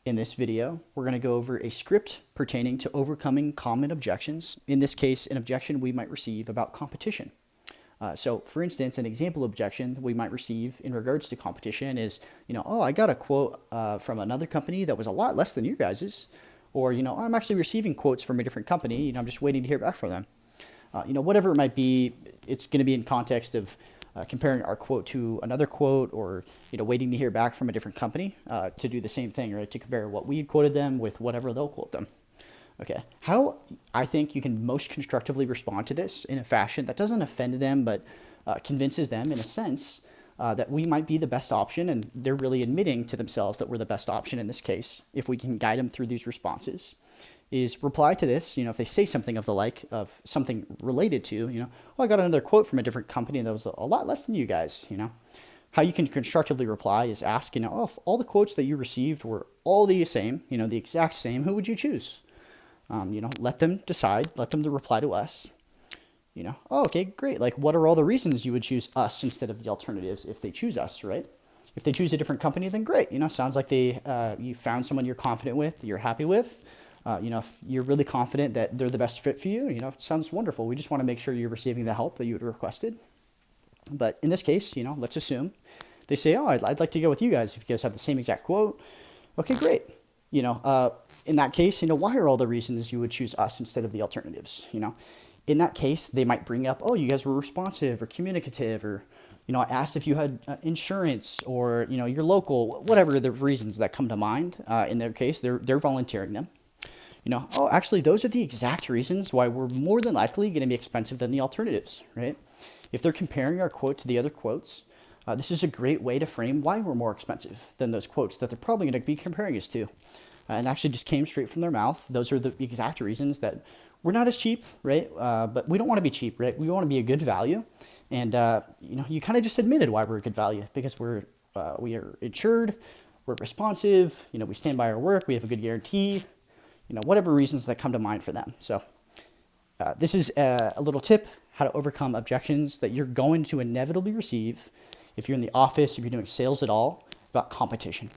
In this video, we're going to go over a script pertaining to overcoming common objections. In this case, an objection we might receive about competition. So for instance, an example objection we might receive in regards to competition is, oh, I got a quote from another company that was a lot less than your guys's. Or, I'm actually receiving quotes from a different company, I'm just waiting to hear back from them. Whatever it might be, it's going to be in context of comparing our quote to another quote, or waiting to hear back from a different company to do the same thing, right? To compare what we quoted them with whatever they'll quote them. Okay, how I think you can most constructively respond to this in a fashion that doesn't offend them, but convinces them in a sense that we might be the best option, and they're really admitting to themselves that we're the best option in this case, if we can guide them through these responses, is reply to this, if they say something of the like, of something related to, I got another quote from a different company that was a lot less than you guys, How you can constructively reply is ask, if all the quotes that you received were all the same, the exact same, who would you choose? Let them decide, let them reply to us. Oh, okay, great. Like, what are all the reasons you would choose us instead of the alternatives if they choose us, right? If they choose a different company, then great. Sounds like you found someone you're confident with, you're happy with. If you're really confident that they're the best fit for you, it sounds wonderful. We just want to make sure you're receiving the help that you had requested. But in this case, let's assume they say, oh, I'd like to go with you guys if you guys have the same exact quote. Okay, great. In that case, why are all the reasons you would choose us instead of the alternatives? In that case, they might bring up, oh, you guys were responsive or communicative, or, I asked if you had insurance, or, you're local, whatever the reasons that come to mind. In their case, they're volunteering them. Oh, actually, those are the exact reasons why we're more than likely going to be expensive than the alternatives, right? If they're comparing our quote to the other quotes, this is a great way to frame why we're more expensive than those quotes that they're probably going to be comparing us to. And actually just came straight from their mouth. Those are the exact reasons that we're not as cheap, right? But we don't want to be cheap, right? We want to be a good value. And, you kind of just admitted why we're a good value, because we are insured, we're responsive, we stand by our work, we have a good guarantee, whatever reasons that come to mind for them. So this is a little tip, how to overcome objections that you're going to inevitably receive if you're in the office, if you're doing sales at all, about competition.